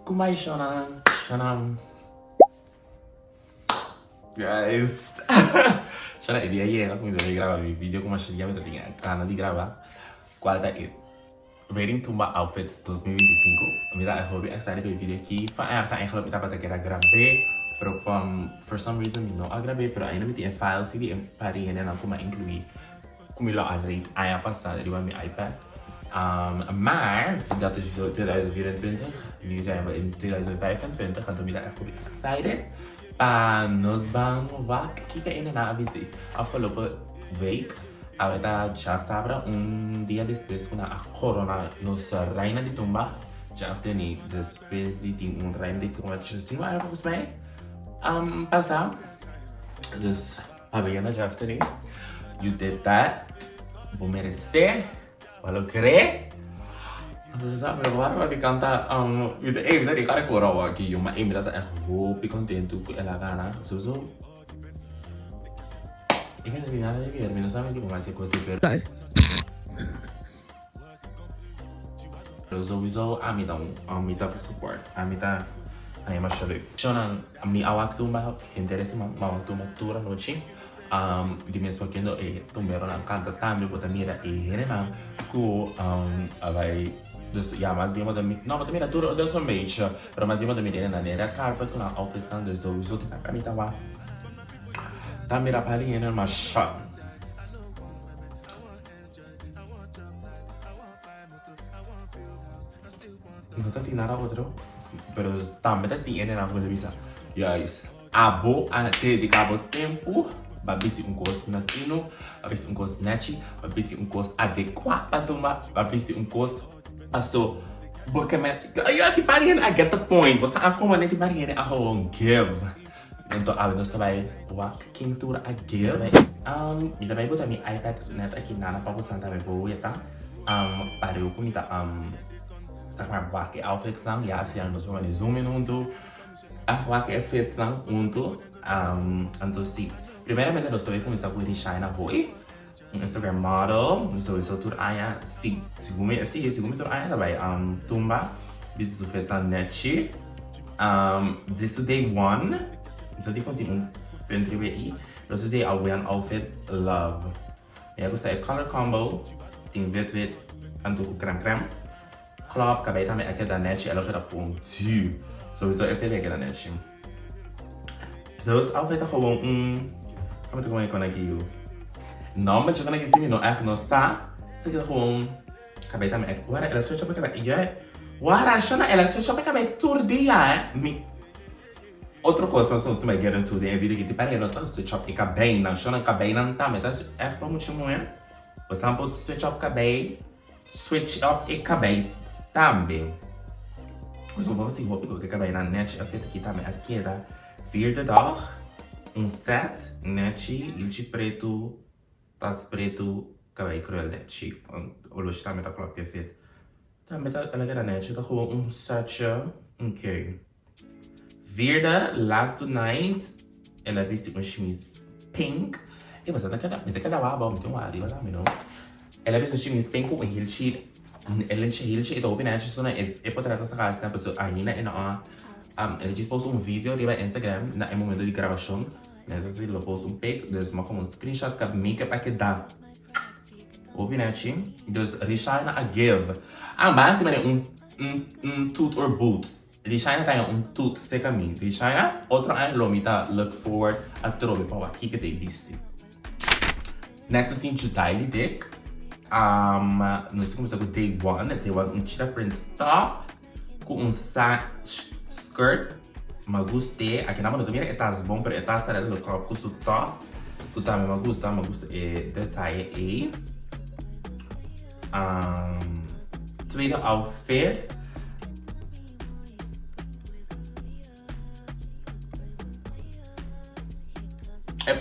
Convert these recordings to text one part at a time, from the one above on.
Kumai shonnnn, shonnnn. Guys, shonnnn è di ieri, quindi devo gravare il video come scegliamo di canale di grava. Guarda it. Rating Tumba Outfits 2025. Mira, ik hoop je excited bij video aqui. Essa eigenlijk kita para que era grave, pero for some reason Mino grave, pero ainda me tem files que em pari ainda não como incluir. Como lá a rate ainda passada die mijn iPad. Maar dat is 2024. Nu zijn we in 2025 en toen ben ik echt excited. Nos vamos kijken in na bsiti. Afgelopen week aveva già sabra dia después con a corona nos reina di Tumba. Já teni después de reina de Tumba assim, mas volgens mij passar. Dus Fabiana já teni. You did that. Vou merecer. Valeu querer. Dus sabe, agora vai cantar vida de cara coral aqui, uma ainda tá hopi contento com ela gana. So. Ik heb er niet naar de Mino sabe que vai ser coisa per. Sowieso amita por support. Amita aí mais leuk. Shonnnn mi awak Tumba interesse ma Tumba tura noite. Die mensen kendo tumbero na kanta Tambe bota mira hende na ku vai dus ja mas die moda no bota mira tura dus een beetje. Pero mas die moda mira na nera carpet com a outfit dus sowieso tem a mita wa. Tambe la palhinha uma shot. Não tá nada outro, pero também tá tiene na coisa bisa. Yes. Abo ante de cabo tempo, babisi costo natino, babisi costo nachi, babisi costo adequado para tomar, babisi costo passo porque me eu te parei I get the point. Você a como nem te parei a whole give. Untuk nós também wak kintura a give. Mita também botar mi iPad net aqui na para você também boa tá. Para eu comida sakma wak outfit lang ya assim nós vamos zoom in untuk wak outfit lang untuk então sim. Primeiramente nós também começar com Enjoyyy na heyy. Instagram model, sowieso tur haña sim. Segundo tur haña também Tumba. Bis zu feita netchi. This day one. Isso aqui continua pentru aí. Nós today I wear an outfit love. Eu gostei color combo, tem wit anto creme. Klop, cabelo também aqui da net, ela quer ponto. Sowieso eu fiz aqui da net. Dus outfit é gewoon como tu como é aqui? Não, mas quando aqui sim não é não está. Isso aqui é gewoon cabelo também aqui. Agora ela só chapa cabelo. Agora shonnnn ela só chapa cabelo todo dia, Outra coisa, nós estamos também get into the video que te parei, não tanto switch up e cabelo, não shonnnn cabelo não tá, mas é para muito muito. Você não pode switch up e cabelo também. Mas vamos assim, vou pegar o cabelo na net, a feita aqui também, a keda, vierde dag, set, net, ilchi preto, tas preto, cabelo cruel net, o luxo também tá claro que é feito. Também tá, ela quer a net, tá com set, ok. Warda, last night, ela vestiu uma chemise pink. E você tá cada waba, muito riba lá, não? Ela vestiu chemise pink com heel sheet. Ela tinha heel sheet, então o só é para trás dessa casa, né? Pessoa ainda ela já postou vídeo riba Instagram na momento de gravação. Né? Se ela postou pic, dus maar como screenshot com make-up a keda. O pinete, dus Enjoyyy a give. Mas se tooth or boot. Enjoyyy tem tooth se caminho. Enjoyyy outro lomita look forward a trobe para aqui que tem bsiti. Next assim dewindkendrick. Nós começamos com day one cheetah print top com skirt. Mas gostei. Aqui na mão também é bom para estar no corpo com o top. Tu também me gusta detalhe aí. Tweede outfit.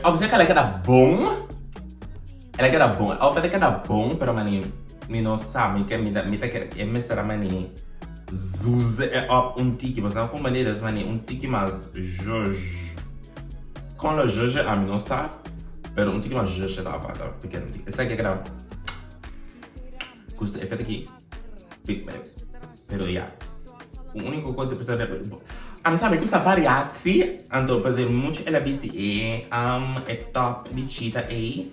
Observe que ela queda bom. Ela queda bom. A oferta queda bom, pero mani não sabe que me quer é mestra mani zuze é tiki, você não com maneiras mani tiki mais jojo. Com o jojo a mim não sabe, pero tiki mais jojo da avada, pequeno tiki. Essa aqui é queda custa efeito aqui big man, pero yeah. o único coisa que precisa de... A mim sabe que essa variação, então, por exemplo, muito ela bsiti é top de cheetah aí,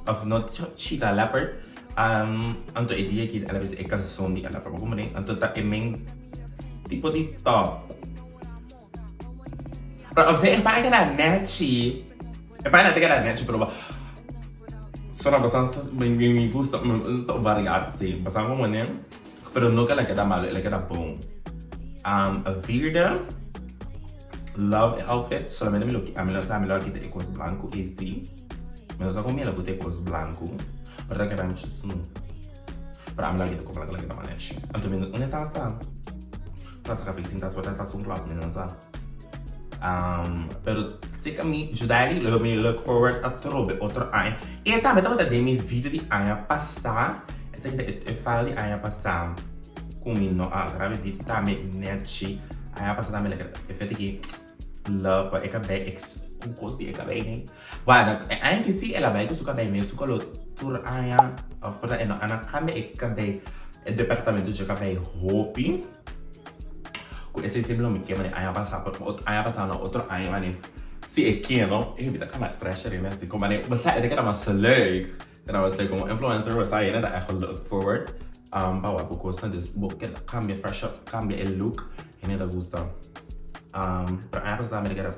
of not cheetah leopard, então é dia que ela bsiti é canção de ela, como nem, então tá é main tipo de top. Para você é para aquela net, é para aquela net, pero só bastante me gusta variação, bastante como nem, pero nunca ela queda mal, ela queda bom. A Warda love outfit, solamente a melhor que tem cos branco e sim, mas só como ela tem cos branco, para que vai muito para a melhor que tem cos branco ela que dá manejo. Então menos onde está capaz sim tá só tá um lado menos pero se que me ajudar eu me look forward a trobe outro ano e também estava dando minha vida de ano passar essa que eu falo de ano passar com Mino a grave também net ano passar também é feito que love é acabei um gosto de acabei né warda é que se ela vai com o cabelo mesmo com o tour ano of course é na acabei é departamento de cabelo hopi com esse símbolo me queima né ano passar no outro ano né se é que não eu vi da câmera fresher né assim como né você é que era mais leuk como influencer você aí né da look forward para o gosto desse book cambia fresh up cambia o look e né da gusta para ano passar me era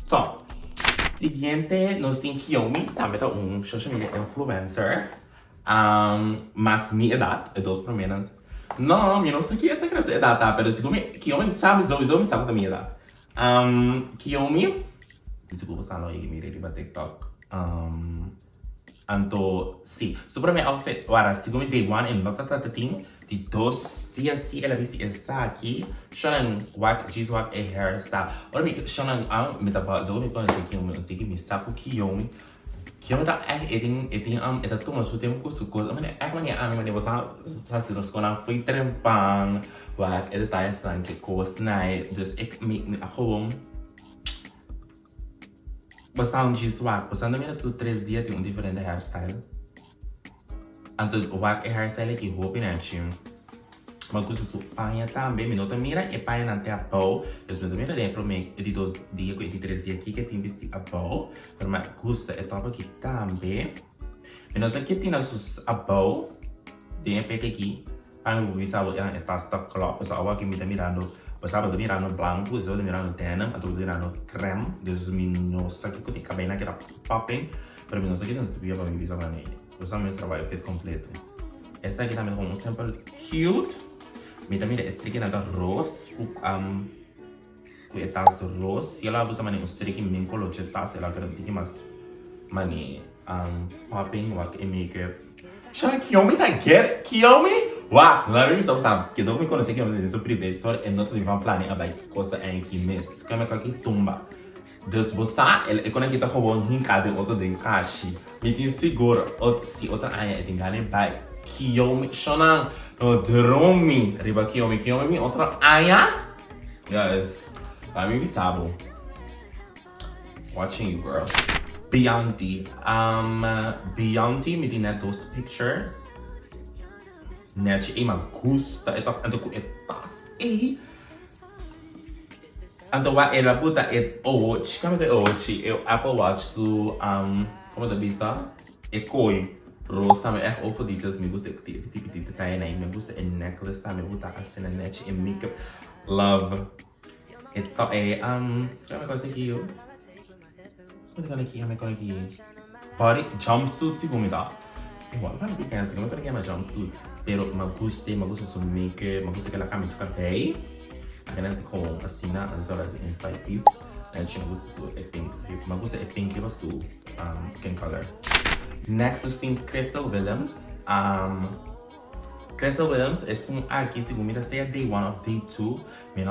top. Seguinte nós tem Kiomi também tá social media influencer mas minha idade é 2 menos. Não, eu não sei que essa criança é data, mas Kiomi sabe, me sabe da minha idade. Kiomi, desculpa, está lá e me riba TikTok. Então, sim, sobre meu outfit, agora, segundo day one, em nota tratatim, de 2 dias, se ela visse essa aqui, shonnnn, wak, e hairstyle. Olha, shonnnn, me tava dando quando eu Kiomi, eu tenho que me saco Kiomi. Kiomi tá é tão mais tempo com isso coisa, mas é que mas você sabe nos quando foi trempang, wak, é tá essa que coisa né, just me a home. Você diz wak, você não me dá 3 dias tem diferente hairstyle. Então wak é hairstyle que hopi né, mas coisa su paia também, me nota mira e paia não tem a bow, mas me mira dentro me de 2 dias e de 3 dias aqui que tem vesti a bow, mas custa é top aqui também. Me nota que tem a bow, tem efeito aqui, para me ver se é pasta cloth, mas agora que me tá mirando, você vai mirando branco, você vai mirando denim, atau mirando creme, dus me nota que tem cabelo que era popping, para me nota que não se via para me ver se vai nele. Você me trabalha feito completo. Essa aqui também com sample cute. Me também é streak na rose, com etas rose. Se ela botar mani streak me colo de tas, ela quer dizer que mas mani popping wak e makeup. Chama Kiomi tá get Kiomi? Wak, lá vem só sabe que do me conhece que eu me disse privé store e não tem plano a costa em que mês. Como é que Tumba. Dus você ele quando que tá roubando hincado outro de caixa. Me tem seguro se outra área tem ganho vai Kiomi shonnnn no dromi riba Kiomi outra haña yes I mean sabe watching you girl Beyonce me tem those picture net e mal gusta é top ando com etas e ando wa ela puta é watch como é watch eu Apple Watch do como da vista é coi Rose também é over details, me gusta tipo de detalhe né, me gusta em necklace também, me gusta assim na net em makeup, love. Então como é que aqui eu? Como é que aqui? Body jumpsuit sigumida. Eu vou falar pequeno, como é que é jumpsuit? Pero me gusta seu makeup, me gusta que ela camisa cabelo. Aquela com assim na as horas em style piece. Me gusta é pink, eu sou skin color. Next we see Crystal Williams. Crystal Williams é aqui segundo se é day 1 of day 2. Mino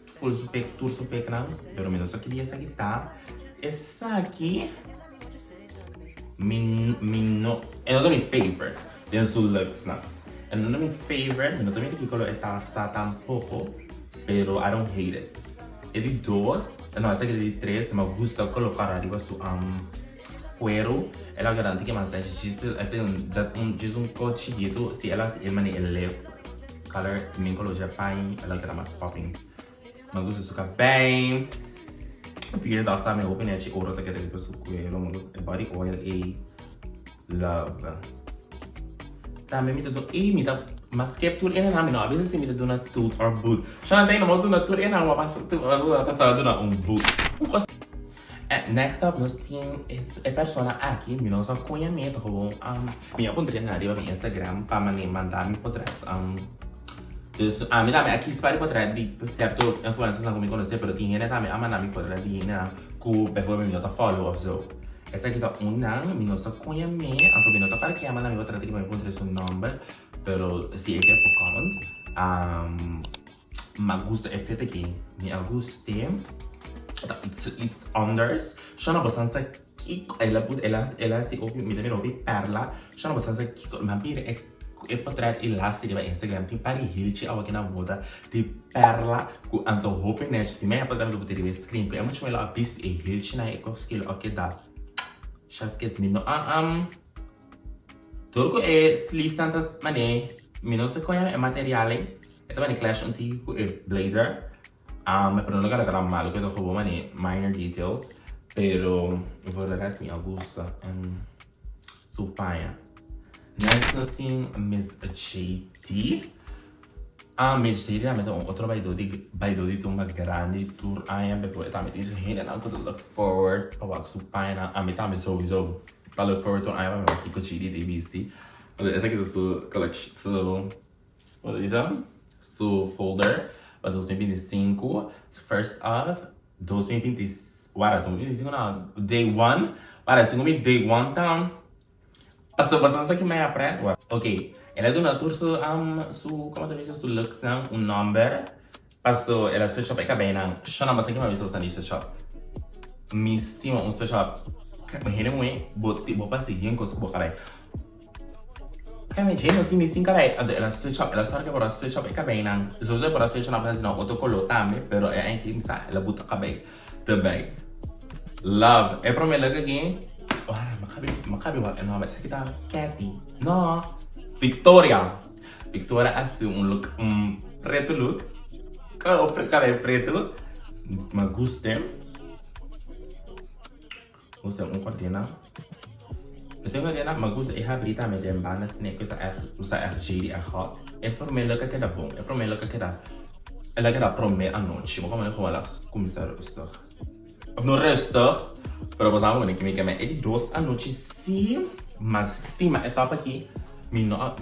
full super tour super grande, pero menos só queria essa guitarra. Essa aqui Mino é não meu favorite. Dentro do looks não. É não meu favorite, não também que color está tampoco, pero I don't hate it. É de 2, não essa aqui é de 3, mas gusta colocar arriba su cuero, ela garante que mais diz um coche dito se ela mani ele color, min color já pai, ela que mais popping. Mas gosto de sucar bem. Fiquei da tá meu opinião de ouro que ele pessoa coelho, mas gosto body oil e love. Também me dá me dá mas que tudo é na minha às vezes me dá duna tooth or boot. Já não tem no modo duna tudo é na uma passa duna boot. Next up, nós temos a pessoa aqui, Mino, só conhecimento, como minha conta na riba, minha Instagram, para mandar me portrait. Me dá aqui espalhe portrait de certo influencers que me conhecem, mas tinha né também a mandar me portrait de né que depois me dá follow ou so. Essa aqui tá Mino só conhecimento, então Mino tá para que a mandar me portrait que me encontre seu número, pero se é que é por common, mas gosto é feito aqui, me gostei. It's unders. Shonnnn abbastanza kiko. Ela si hopi, mi deve hopi perla. Shonnnn abbastanza kiko. Ma bire e potret illassi di Instagram ti pari hilci awa kina moda di perla ku anto hopi nech ti me apaga mi poter ver screen ku é muito melhor bis e hilci na e skill o keda. Chef kes Mino Turco e sleeves tantas mane Mino se conha e materiale. E também clash antigo e blazer. Pero no cara malo que todo mani minor details, pero por resto me gusta su paia. Next nós tem Miss JT. Miss JT também tem outro baido de Tumba grande tour ainda depois também isso ainda não could look forward para su paia. Também sowieso para look forward to ainda para kiko chidi de bsiti. Essa aqui é su collection, su folder. Para 2025, first of 2025, warda 2025 não, day 1, para segundo day 1 town, passou bastante aqui meia preta, ok, ela é do natur como também su looks não, homber, passou, ela switch up é bem não, shonnnn bastante mais visual sandy switch up, me estima switch up, mas muito, vou passar em coisa boa bem. Kami jeno timi think right ela switch up ela sarga para switch up e kabay nang so para switch up kasi no auto color Tambe pero é anche sa ela buta kabay também love é para me laga aqui ora makabi wa no mas kita Katy no Victoria assim look preto look cabelo preto mas gostei coordena. Você não tem mas gosto é abrir também de embanas né que usa RG é hot é por mim logo que dá bom é por mim logo que dá ela que dá promê à noite mas como ela começar a estar no resto para você não que me quer é de 2 à noite sim mas tem uma etapa aqui Mino é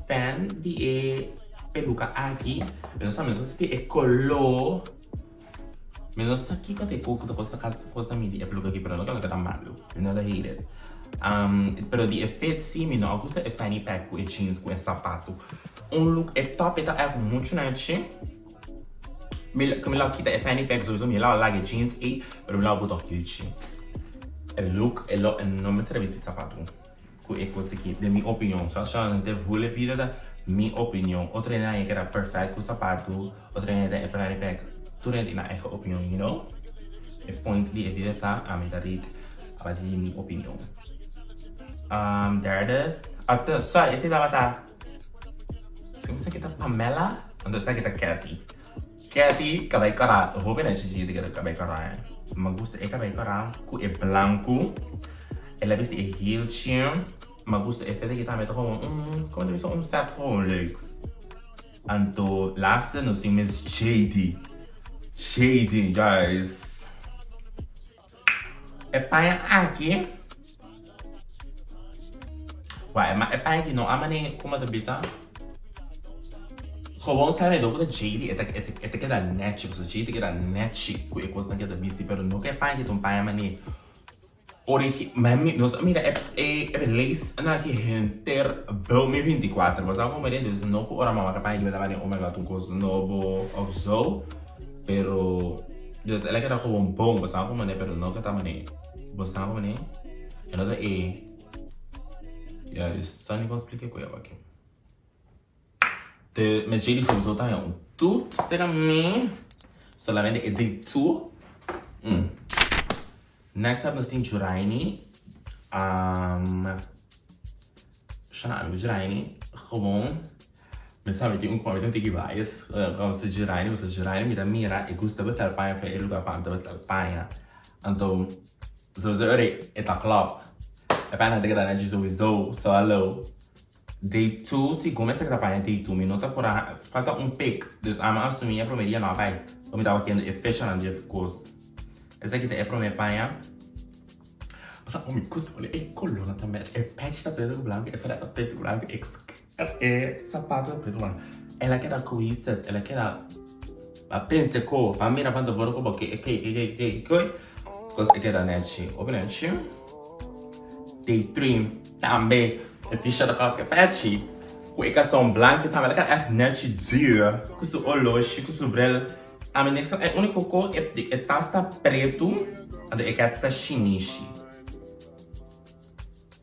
fan de peluca aqui mas sabe se é color Mino está aqui quando é pouco da costa mídia peluca aqui para não ela que dá malo não ela hate it. Pero di effetti sì, mi no, questo è fanny pack e jeans con sapato. Un look è top e è molto nice. Come la kita è fanny pack, so mi la like jeans e però la butto hilci. E look e lo non mi serve questi sapato. E questo qui, de mia opinione, so non te vuole video da mia opinione. O treinare che era perfetto con sapato, o treinare è fanny pack. Tu rendi na eigen opinione, you know? E point di evidentà a metà di a base di mia opinione. Derde, after sorry, esse da bata. Começa kita Pamela, ando sa kita Katy, cabelo cara, hopi na xixi de cabelo cara. Me gusta é cabelo cara, cu é branco. Ela veste é heel chin. Me gusta é feita que também tá como como deve ser set como leuk. Anto laatste nós temos shady, guys. É paia aqui. Uai, mas é para que não há maneira como a bisa. Gewoon sabe do que JD é que da net, so JD que da net com coisa que da bisa, pero não que para que tu paia maneira. Origi, mami, nós mira é lace na que enter bel me 24, mas algo mais dentro não que ora mama capaz de dar maneira omega tu coisa novo ou so, pero Deus ela que da gewoon bom, mas algo maneira, pero não que tá maneira. Você algo maneira? Ela é ja, just só nem expliquei com ela aqui. Mas ele só tá aí tudo será mim. Solamente é de tu. Next up nós temos Enjoyyy. Shonnnn Enjoyyy. Gewoon. Me sabe, tem um que várias. Como se girar, me dá mira e gusta bastante panha, foi ele lugar para bastante panha. Então, se você olha, é tá club. É panha de grana de sowieso, só alô. Day 2, se começa a panha day 2, me nota por falta pick. Dus aan mijn assumie, pro media não vai. Como estava aqui, é fashion and of course. Essa aqui é pro minha panha. Mas o me custa, olha, é coluna também. É patch da preto branco, é freta preto branco, é sapato preto branco. Ela quer coisas, ela quer a pense co, a mira quando vou com porque que coisa é que era net, obviamente. Day 3, Tambe, a t-shirt da que patch. Com a calção branca, também ela quer net dia, com o olho, com o brel. A minha next é único cor é tasta preto, é que é chinês.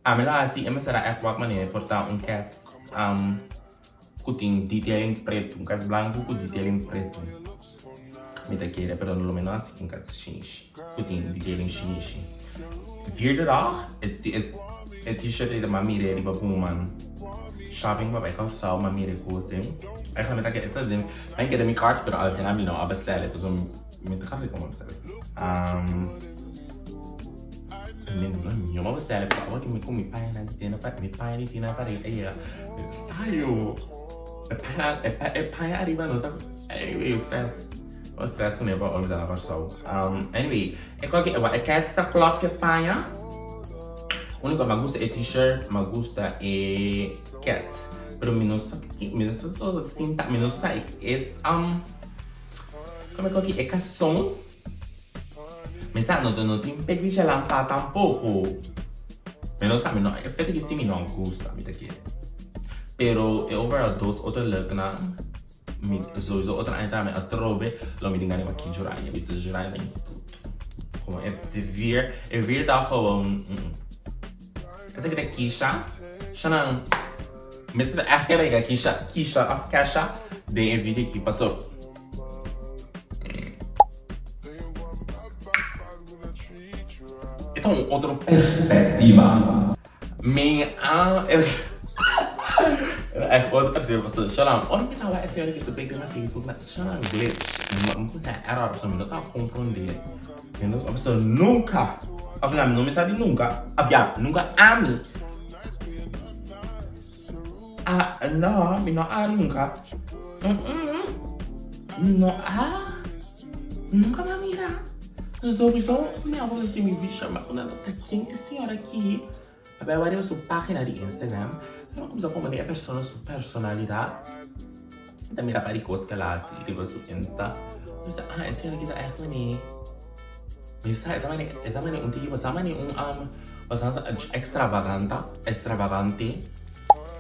A minha assim, é será qualquer maneira portar cat que tem detailing preto, cat branco com detailing preto. Me dá queira, pero no menos assim cat chinês, que tem detailing chinês. Vierde dag, é t-shirt da mamire riba man. Shopping para calçar uma mira coisa. Aí também tá querendo fazer. Aí quero me cart, pero al final Mino a bestellen, dus me te gaan como bestellen. Não me bestellen, porque agora que me come pai na tienda para me pai na tienda para aí. Saio. É pai arriba não tá. Anyway, o stress não é para olhar a versão. Anyway, é qual que é cat sta clock que pai. O único que me gusta é t-shirt, me gusta é cat. Pero Mino só cinta, Mino sai como é que é calção? Mas não tem pego de lança tampouco. Mino sabe, não é feito que sim, não gosta, me daqui. Pero é overall dos outros leuk na, me sowieso outra ainda me atrobe, lo me dinga nem aqui jurai, me diz jurai nem tudo. Como é vir da gewoon. Essa aqui é Kisha, shonnnn. Mas aquela é Kisha, a caixa de vídeo aqui passou. Então, outra perspectiva. É outra perspectiva. Shonnnn, onde que tava essa hora que você pega na Facebook? Shonnnn glitch. Não sei, era a pessoa não tá compreendendo. A pessoa nunca. Afinal, não me sabe nunca. Nunca ame. Não, me não há nunca. Não há. Nunca me mira. Sowieso, minha avó assim me chama quando ela tá quem é a senhora aqui. Eu abri a sua página de Instagram. Eu comecei a comentar a pessoa, sua personalidade. Então, mira para coisas que ela assim, tipo sua Insta. Eu disse, a senhora aqui tá echt manier. Bisa, essa maneira tipo, essa maneira extravagante.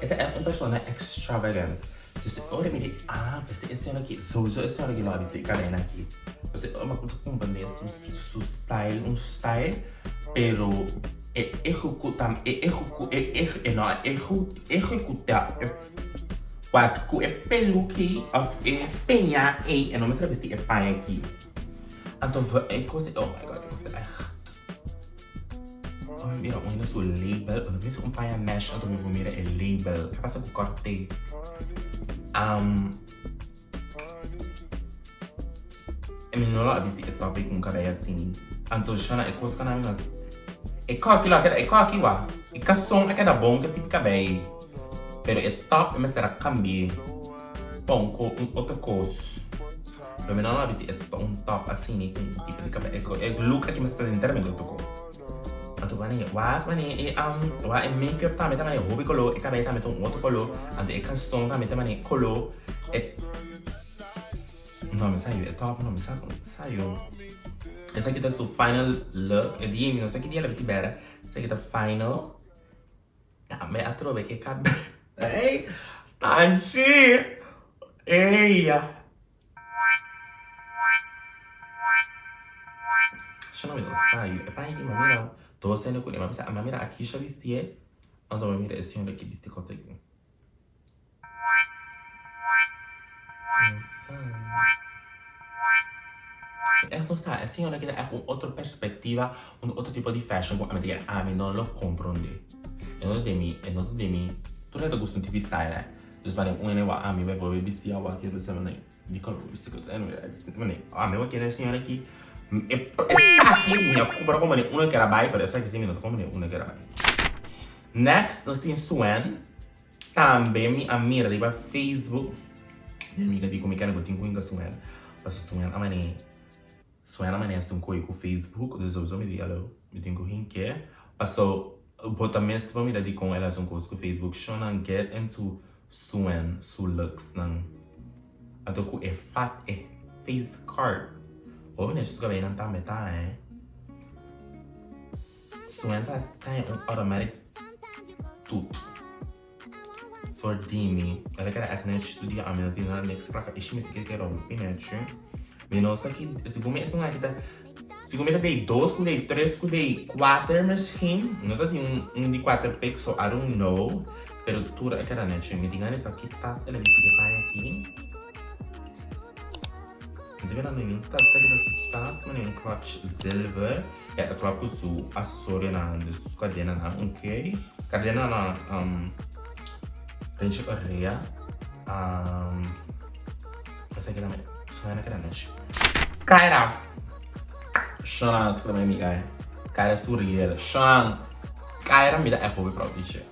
Essa é persona extravagant. Você olha e diz, esse ano aqui, sowieso esse ano aqui lá, esse cara aqui. Você uma coisa compreender seu style, style, pero executar, quando é pelo que é penha, eu não me sabe se é pai aqui. Então, é coisa, oh my god, coisa mira, eu sou label, eu vejo pai mesh, então eu vou mirar é label, que passa com corte. Mino lá disse é topic com kada assim. Então, shonnnn é coisa que não é é coque lá, é coque lá. E calção é cada bom que tipo cabelo. Pero é top, mas será cambiar. Bom, com outra coisa. Pero Mino lá disse é top assim, com tipo de cabelo. É look aqui mas está dentro do tocou. Então, é make-up também é hopi color, é cabelo também tem outro color. Então, é calção também é color. Não me saiu, é top, não me saiu. Essa aqui é o final look, é de Mino, essa aqui é a beira. Essa aqui é o final. Também a trova que é cabelo. Ei, Tanchi! Ei! Shonnnn não saiu, é para ir, mamira. Tô sendo com ele, mas a mamira aqui já vestia. Então, a mamira esse ano aqui vestia conseguiu. Não sei, assim, olha que é outra perspectiva, outro tipo de fashion, como a mim não lo compreende. Eu não de mim, tu não gosta de tipo de style, né? Dus wanneer ik wat aan me bijvoorbeeld bsiti aan wat je dus hebben die kan ook bsiti goed. Anyway, aan me wat je dus niet aqui. Está aqui minha compra como nem uma que era bai, parece que sim, não como nem uma que era bai. Next, nós temos shonnnn. Tambe minha amiga de Facebook. Minha amiga diz como é que eu tenho com shonnnn. Mas shonnnn amanhã estou com o Facebook, dus sowieso me dialo, me tenho com que. Passou bota mesmo para me dar com elas com o Facebook. Shonnnn get into shonnnn su looks nang. Ato ko e fat e face card. Ou nem estou bem não tá metade. Shonnnn tem automatic tudo. For Dimi, ela quer a gente estudar a minha tina next para que me siga que era o pinete. Mino só que segundo esse aqui tá segundo eu dei 2, dei 3, dei 4 machine, não tá tem de 4 pix, so I don't know. Pero tudo é que era net, me diga nessa aqui tá, ela me siga para aqui. Não tem nada nenhum, tá aqui tá nem clutch silver, é tá clutch su acessório na cadena na, ok? Cadena na Range area. Essa aqui também. Shonnnn que era net. Keda. Shonnnn que também amiga. Keda surreal. Shonnnn. Keda me dá é hobby para o bicho.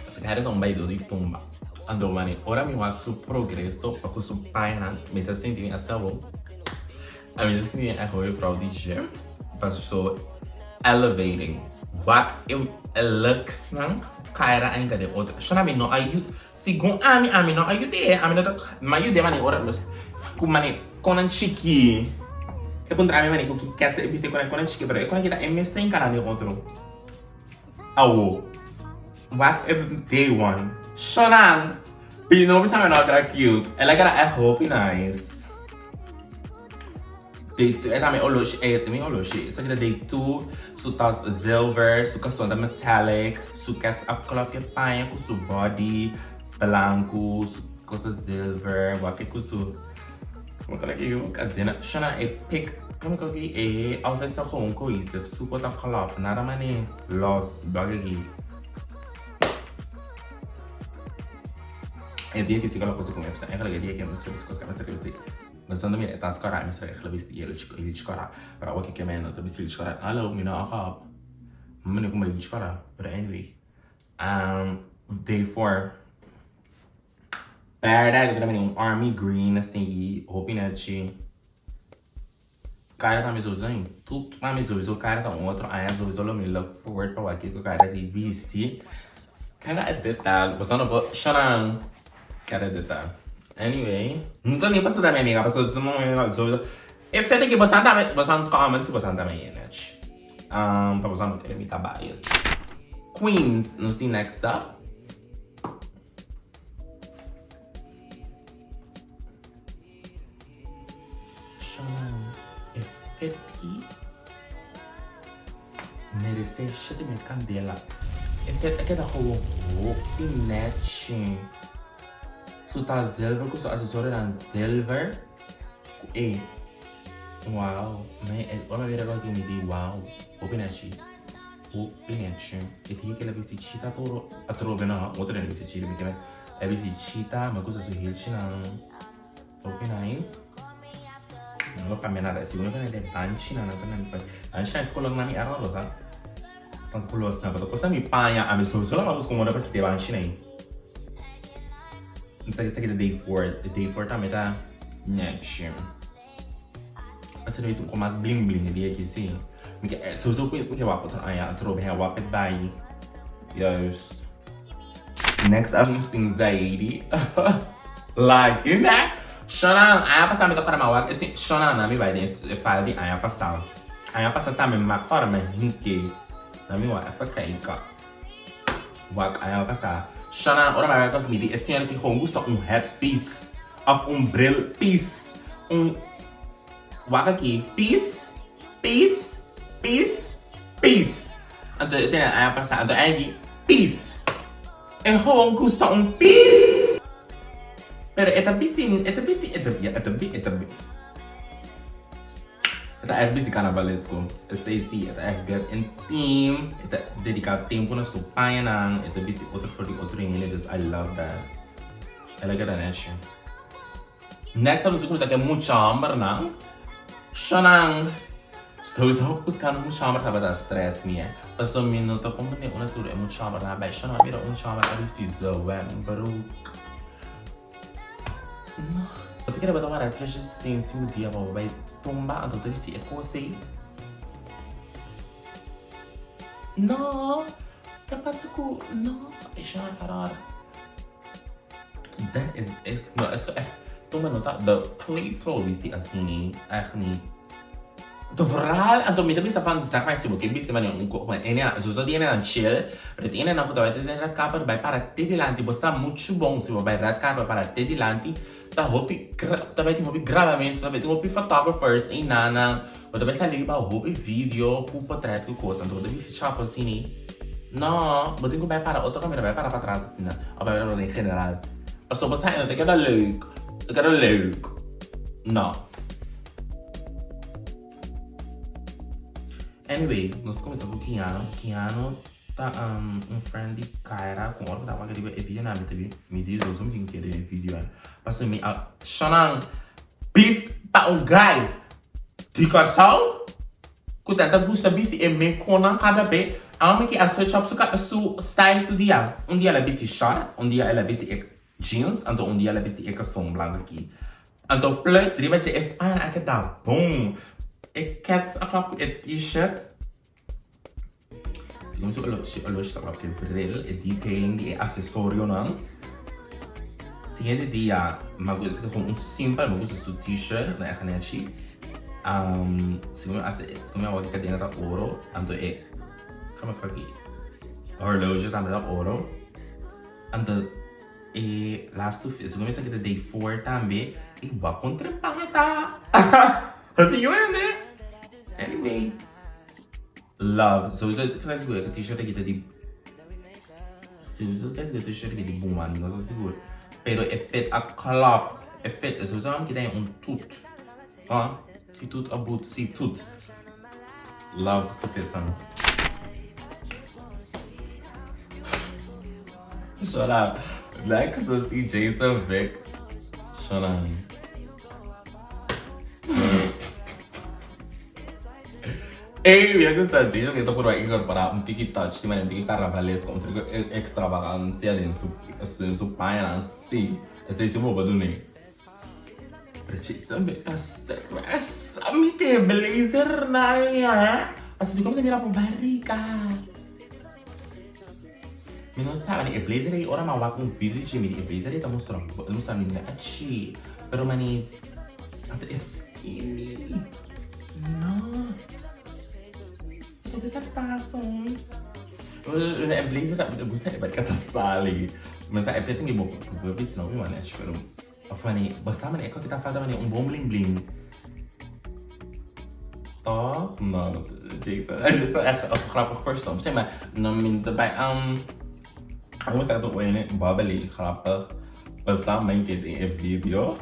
Essa Keda é bem de Tumba. Andou mano. Ora me vai su progresso, para su página, me tá sentindo até bom. A mim assim é hobby para o bicho. Mas so elevating. What it looks like. Keda ainda de outra. Shonnnn não ajuda. Segundo a mim não ajuda. A mim não mas ajuda mano ora mas com mano com um chique. Eu contra mim mano que quer ser bsiti com um chique para eu quando que tá MS em canal de outro. Awo. What if day one? Shonnnn. Mino bisa menor cute. Ela cara é hopi nice. Day 2 é também oloshi. Isso aqui é day 2. Su tas silver, su caçonda metallic, su cats up clock e paia com su body branco, su coisa silver, o que com su como que é que cadena, Shonnnn é pick, como que é office home com isso, su bota clock, nada mane loss bagagi. É dia que se coloca coisa com essa, é aquela dia que eu não sei se mas quando me tá escora, me será que ele escora, para o que é menos, tu ele escora, alô, Mino acaba, mano como ele escora, but anyway, day 4, para que também army green assim, hopi net, cara tá me usando, tudo tá me usando, o cara tá outro, aí eu uso me look forward para o que o cara de bsiti, cara é detalhe, você não pode, Shonnnn, cara é detalhe. Anyway, não tô nem passando da minha amiga, passou de uma eu sei que você comment se você também, né? Para você não querer me bias. Queens, nos tem next up. Shonnnn, hopi. Merece cheio de minha kandela. É que da hopi net. Su tá silver com su acessório na silver. E wow, mas olha ver agora que me diz wow, hopi net. E tem aquela bsiti tá todo a trove não, outra não bsiti, porque é bsiti tá, mas coisa su hilch na hopi nice. Não vou caminhar nada, segundo que não é tanchi na ancha é color na minha arroz, tá? Tanto color assim, mas depois me panha a me só lá mas como dá para que te banchi nem. Isso aqui é day 4. Day 4 também tá net. Mas se com mais bling bling ali aqui sim. Se eu conheço porque eu vou botar aí a trobe é o by. Yes. Next up nós temos heyy. Like, né? Shonnnn, aí passar me tocar na wak. Assim, Shonnnn na me vai dentro, fala de aí passar. Aí passar também uma forma que na me vai ficar aí cá. Wak aí passar. Shonnnn, ora vai com me esse ano que com gosto headpiece of brill piece, waka aqui piece. Então esse ano aí passar, então aí piece. E com gosto piece. Pero esta piscina, esta é bem carnavalesco. Esta é sim, esta é bem intim, esta dedicar tempo na sua página, esta é bem outro for the outro em ele, I love that. ela é keda next. Next, eu vou usar que é muito homber, não? Shonnnn. Estou buscando muito homber para dar stress, minha. Passou um minuto, como nem uma tudo é muito homber na baixa. Shonnnn, vira muito homber para decidir o brook. Eu tenho que levar uma reta de ciência no dia, mas vai Tumba, então deve ser coisa. Não, eu passo com não, deixa eu parar. That is no, Tumba não tá. The place for we see assim, actually. Do vooral, en toen midden van zeg maar, ik heb een zo die een chill, maar het ene dan dat we het kapper bij para tedilanti, bosta muito bom se bij red kapper para tedilanti, da hopi, da vai ter hopi gravamento, da vai ter hopi photographers em nana, ou da vai sair para hopi video, com portrait que custa, então da vai se chapa assim, não, vou ter que vai para outra câmera, vai para trás assim, né, ou vai para em general, mas só bosta ainda tem que dar leuk, não. Anyway, nós começamos com o Kiano tá friend de cara com hora que tava querendo ver vídeo na me diz eu não tinha querer vídeo passou me a Shonnnn bis tá guy de coração que tenta buscar bsiti e me conan cada vez a que a switch up su style do dia dia ela bsiti short dia ela bsiti jeans então dia ela bsiti calção branco aqui então plus riba de a kada boom ik ket akap het t-shirt. Ik moet zo los akap het bril, het detailing die accessorio nan. Zie je die ja, maar het is gewoon simpel, maar het is een t-shirt, dat echt net zie. Zie je als het kom je ook kadena dat oro, en dan ik kan maar kijken. Horloge dan dat oro. En dan laatste is gewoon eens dat de day 4 Tambe, ik wou contra pangata. Wat doe je hè? Anyway, love. Sowieso het krijg ik een t-shirt dat je die. Sowieso krijg ik een t-shirt dat je die boom aan, dat is goed. Pero het fit a klap, het fit is sowieso een keer een toet. Ah, die toet a boot, die toet. Love, zo fit van. Shut up. Next is die Jason Vic. Shonnnn. Hey, eu gosto disso, que eu tô por aí para TikTok, tem um TikTok carnavalesco, extravagância em seu pai, assim, esse é o meu badune. Precisa stress, me tem blazer na minha, assim como mira por barriga. Mino sabe, é blazer aí, ora mal com vídeo de mim, é blazer aí tá mostrando, não sabe nem aqui, pero mani, até skinny, não. Kita pasang. Eu blazer tak bisa dapat kata sali. Masa apa tu ni buat berbis nabi mana? Pero apa ni? Basta mana? Kalau kita faham mana? Bom bling bling. Toh, no, Jason. Aku kerap first time. Saya mah minta baik aku masa tu ini babeli kerap basta main kede video.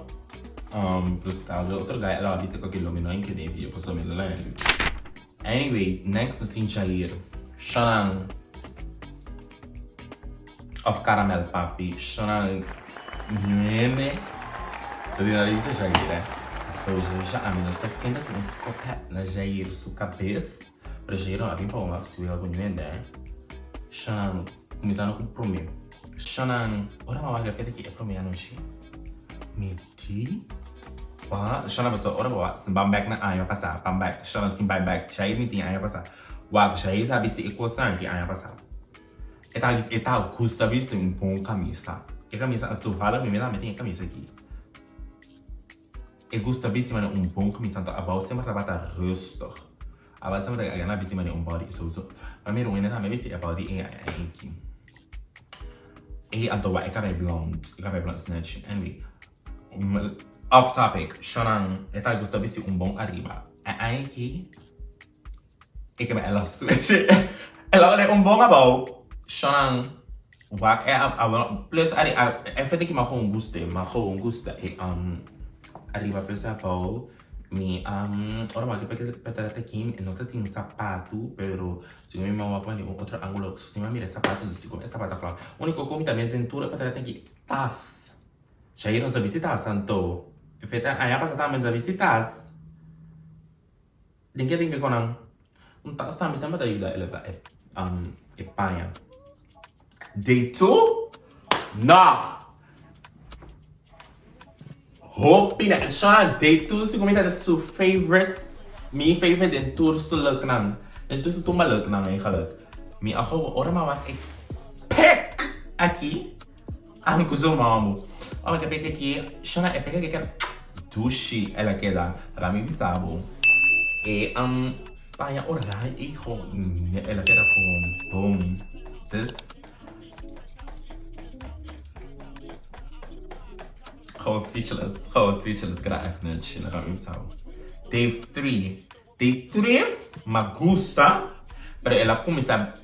Terus kalau outro gaya lah bisa kau kilo Mino kede video pasal Mino lah. Anyway, next is Enjoyyy. Shonnnn of caramel papi. Shonnnn meme. Eu digo ali você já ira. So já a Mino está ainda com uns copé na Enjoyyy sua cabeça. Para Enjoyyy a bem para uma se viu com né. Shonnnn começando com promê. Shonnnn ora uma vaga feita que é promê anoche. Meti. Wah, Shonnnn besok orang bawa sembang bag na ayah pasal, pambag, Shonnnn sembang bag, saya ni ting ayah pasal, wah saya tak bisa ikut sana ki ayah pasal. Eta custa visto um bom camisa, que camisa tu fala me dá me tem camisa aqui. Gusta visto mana bom camisa então abau sempre rabata rosto, abau sempre agana visto mana body, so primeiro ainda também visto body aqui. Então vai cara blonde snatch, anyway. Off topic, Shonnnn, eta gusta visto bom arriba. Aqui, ik heb ela switch. Ela é bom abau. Shonnnn, wak plus efeito que marrom gusta e arriba plus abau. Ora mal que para aqui não tem sapato, pero se eu me mau apa ni outro ângulo, se me mira sapato, se como sapato claro. Único como também cintura para tem que tas. Já iram a visitar, Santo? Feita, aí passa também da visitar. Tem que conang. Tak sama sama tayo dahil ipaya. Day 2? Na! Hopi na shonnnn day 2 si kumita dat su favorite. Mi favorite en tour su leuk nang. En tu su tumba leuk nang ay kalek. Mi ako orang mawat pek aqui. Ang gusto mo. Ang kapit aqui, shonnnn pek que dushi ela keda. Rami bisabo. Paya orai hijo, ela queda com boom. This gewoon speechless, kena echt net chillen gaan we zo. Day 3 me gusta, pero ela começa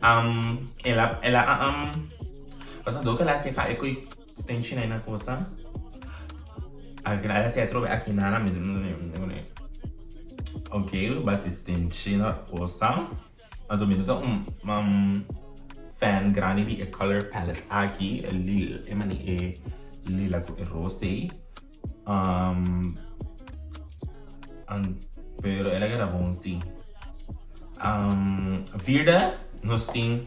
cosa do que ela se faz coi tem china na costa. Ela se trova aqui na Ok, bastante na costa. Mas o Mino tá fan grande de color palette aqui, lila com rosé. Pero ela era bom sim. Warda, nós tem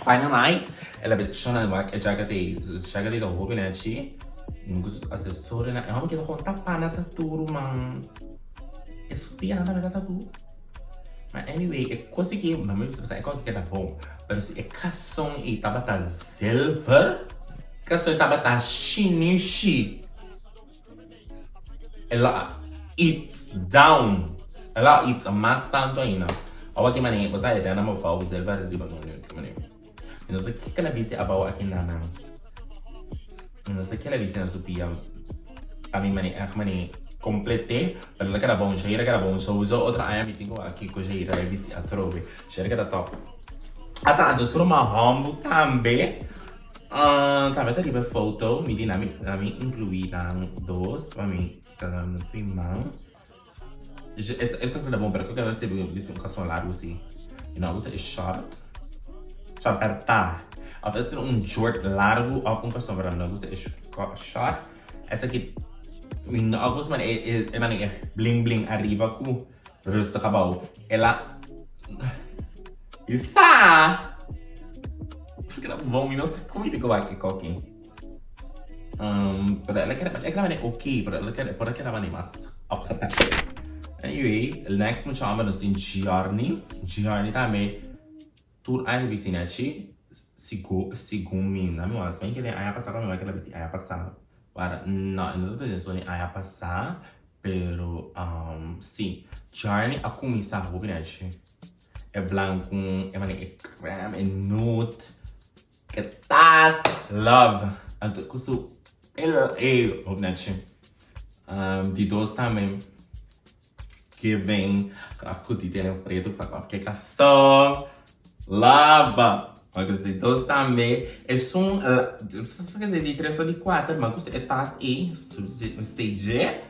Final Night. Ela é shonnnn wak, é jaga de da hopi né chi. Ngus assessore na, vamos que conta pana taturo man. É super nada mais tatu. Mas anyway, é coisa que na minha visão é coisa que era bom. Mas é cação e tabata silver, cação e tabata shinishi. Ela eats down. Ela eats mais tanto ainda. Agora que mané, você é dana mau pau silver riba não que mané. Não sei que ela viste about aqui na não. Não sei que ela viste na supia. A mim mané completei, pero ela era bom, já era bom, só usou outra ainda me tenho aqui que já era viste a trove, já era top. Até antes foi uma homber Tambe, também tá riba foto, me di nami incluí dan dois, para mim cada no filmão. É que era bom, pero que agora você viu um cação largo assim, e não usa short apertar, ao fazer short largo, ao cação para não usa short, essa aqui Mino ako man bling bling arriba ko rusta kabaw ela isa porque bom Mino sa kumite ko aqui cooking pero ela quer okay pero ela quer por aqui naman mas anyway next mo chama nos tin Enjoyyy também tour ai vicinachi sigumi na mo mas que aya passar como aquela vez aya passar. Para, não estou dizendo que ia passar, pero sim, Enjoyyy a começar a roubar é branco, é creme, é nude, que tas love, então custo ele roubar de dois também que vem a cutita preto para ficar só lava. Mas os dois também são, quer dizer, de 3 ou de 4, mas é tas e stage,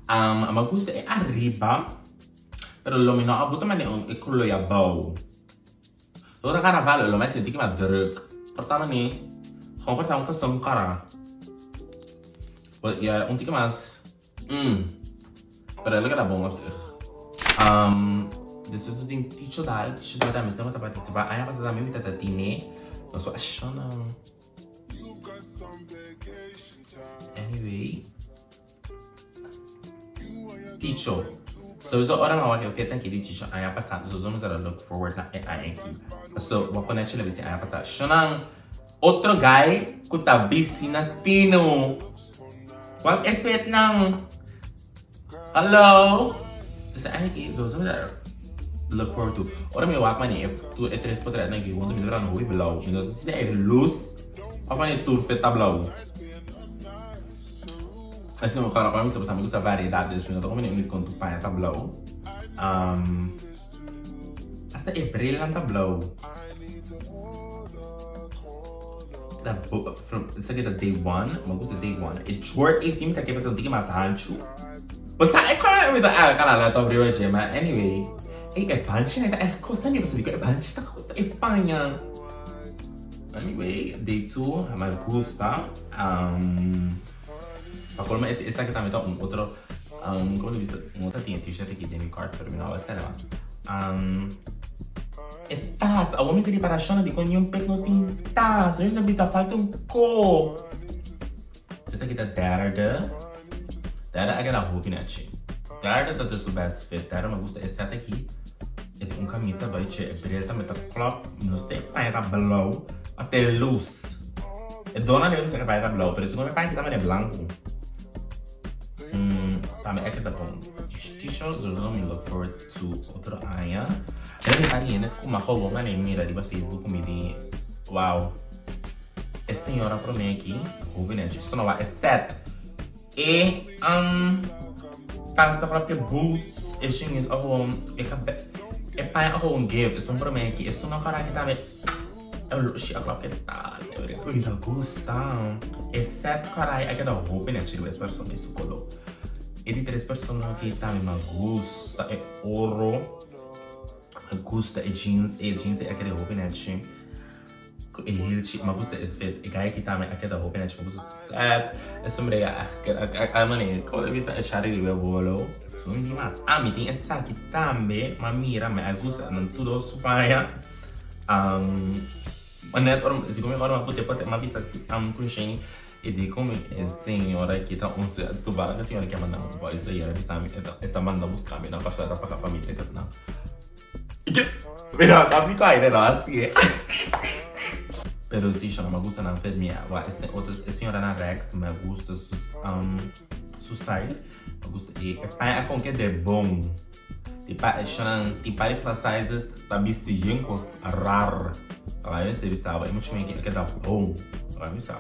mas é arriba, pero lo Mino abu também é color ya bau. Toda carnaval lo mais senti que mais druk, pertama nih, kau pertama ke sengkara, ya untuk mas, pero lo que era bom This is the teacher that I'm still participar. I have a mimi that tine. No so shonnnn. Anyway, teacher. So orang awak yang fiat nak teacher. I have passado. So vamos a look forward na aqui. So what connection le visi I have passado. Shonnnn. Outro guy kuta busy na tino. Wag effect nang. Hello. So aqui. So vamos a look forward to. Ora meu wak man if tu é 3 por 3 na que quando me dá no below. Então se é luz, a fazer tudo feita below. Assim o cara para mim sabe muito a variedade disso, então como ele conta para tá below. Hasta é brilhante below. Da isso aqui é day 1, mas gosto day 1. É short e sim tá que para mais ancho. Mas é como me dá cara lá tá abrindo hoje, mas anyway. É punch, né? É coisa nem você diga, é punch, tá coisa, é panha. Anyway, day 2, mas gusta. Para colmo, esta aqui também tá outro, como eu disse, outra tinha t-shirt aqui de cart, pero não, esta não. É taça, a homem tem para a shonnnn de quando um pec não tem taça, eu já vi falta co. Essa aqui tá darda é da hopi, né, chi? Darda tá do best fit, darda me gusta esta aqui. É camisa vai che, preta, mas tá clock, não sei, pai tá blow, até luz. É dona nem sei que pai tá blow, pero se não me pai que também é branco. Também é que tá bom. T-shirt, eu não me look forward to outro haña. Eu me parei, né, com uma roupa, mas nem mira ali no Facebook, me di, wow. Essa senhora pra mim aqui, roupa, né, isso não vai, é set. E, faz da própria boots, esse é para um give, isso para mim aqui, isso não cara que também, eu acho que tá, eu ainda gosto, é set cara é que dá roupa, né, tiro essa pessoa isso colou. E de três pessoas aqui também me gusta, é ouro, me gusta é jeans é aquele roupa, né, tiro. E me gusta esse fit, e gai aqui também aquela roupa, né, tipo, set, é sobre a maneira, como eu vi essa chave de bolo. Mas me tem essa aqui também, mas mira, me gusta, não tudo supaya. Mas se como agora pode uma vista com shonnnn e de como é senhora aqui tá tu vai a senhora que manda um voice aí ela está está mandando buscar me na passada para mim tem que não. Mira, tá fica aí né assim. Pero sí, yo no me gusta nada de mí. Esta senhora na Rex me gusta su style. Me gusta e é com que é bom. Tipo, tipo para sizes da bsiti cos rar. Vai ver se estava. É muito bem que dá bom. Vai ver se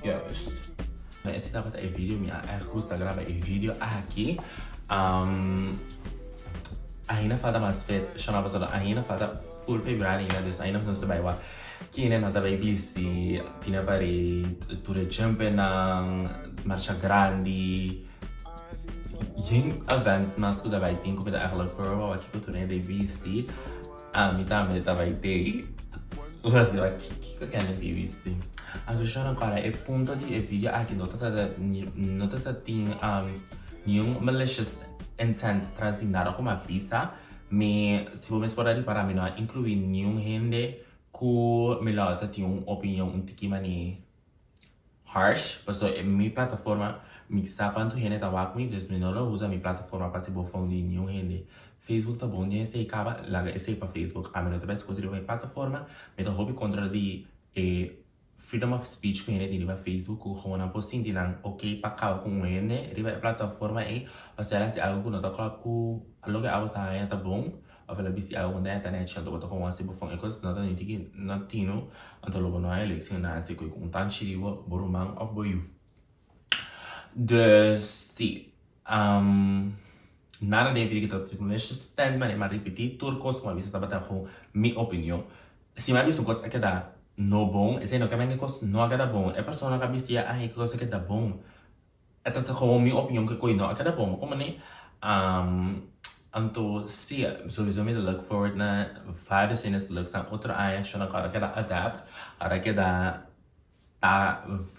yes. Esse tava é vídeo minha. É gusta gravar vídeo aqui. Ainda falta mais feito. Chamava só ainda falta full february ainda não se vai lá. Que ainda nada vai bisi. Tinha para tudo jump na marcha grande. Yung event mas ko dapat din ko pita eigenlijk voor wat kiko toen de bsiti mi também dapat day was eu kiko kan de bsiti ako siya ng cara e punto di video aqui nota tem yung malicious intent transinar ako mapisa me se vou me explorar para mim não incluir nenhum hende ko me lata tem opinião tiki mani harsh, paso mi plataforma mixa quanto hende tá lá comigo, desde não usa minha plataforma para se bofão de nenhum hende. Facebook tá bom, né? Sei acaba, larga esse para Facebook. A minha também se considera minha plataforma, mas eu hobby contra de freedom of speech que hende tem para Facebook, como não posso sentir não, ok para cá com hende, riba plataforma aí, você ela se algo não tá claro com algo que a outra tá bom. Of ela bisi algo na internet chando boto com assim bofão é coisa não tá nem tiki não tino, então logo não é eleição na se com tanto chirivo borumang of boyu. Dus sim, nada de vídeo que tá tipo nesse stand mas repetir turcos como a vista tá com minha opinião. Se mais visto coisa que dá no bom, esse não que mais coisa não que dá bom, é pessoa que bistia ai que coisa que dá bom. É tanto como minha opinião que coi não que dá bom, como né? Então sim, sowieso me look forward na vários cenas look sa outra ai shonnnn cara que dá adapt, cara que dá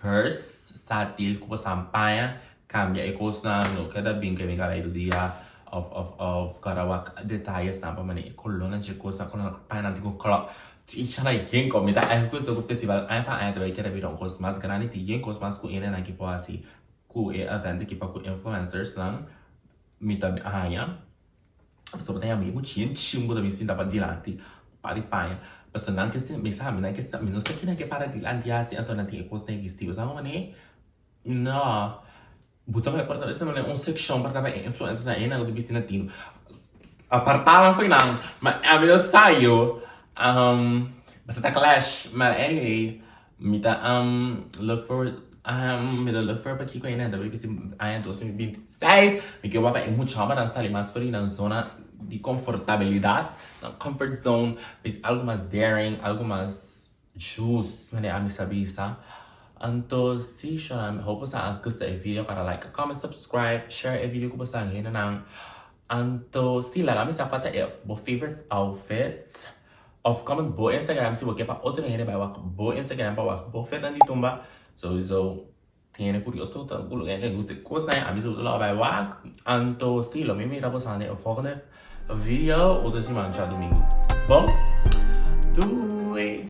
verse satil ko sampaya cambia e costa no cada bem que vem galera do dia of karawak detalhes na pamani colonna de coisa com a paina de colo e chana yen como da é coisa do festival ai pa ai também quer vir um coisa mais grande e yen coisa mais com ele na que pode assim com e evento que para com influencers lá me tá haña sobre tem amigo tinha chimbo da visita para dilante para paia basta não que se me sabe não que se não sei que para dilante assim então não tem coisa nem vestido sabe mané não botava a porta dessa maneira section para também influência na ainda do business latino apartava foi não mas a melhor saiu basta tá clash mas anyway me tá look forward me dá look forward para kiko ainda da BBC ainda 2026 me que eu vou muito chamar dançar ali mais fora na zona de confortabilidade na comfort zone mas algo mais daring algo mais juice mas a mim sabia sabe. Então, se shonnnn, hope sa gusta e video para like, comment, subscribe, share e video ko basta ngene nang. Então, se lá kami sa pata e bo favorite outfits of comment bo Instagram se bo ke pa outro ngene ba wak bo Instagram pa wak bo fit nandi Tumba. So tiene curioso, tanto que le gusta cosas, a mí se lo va a ver, anto sí, lo mismo irá pasando en el volgende video, o de semana domingo. Bom, tu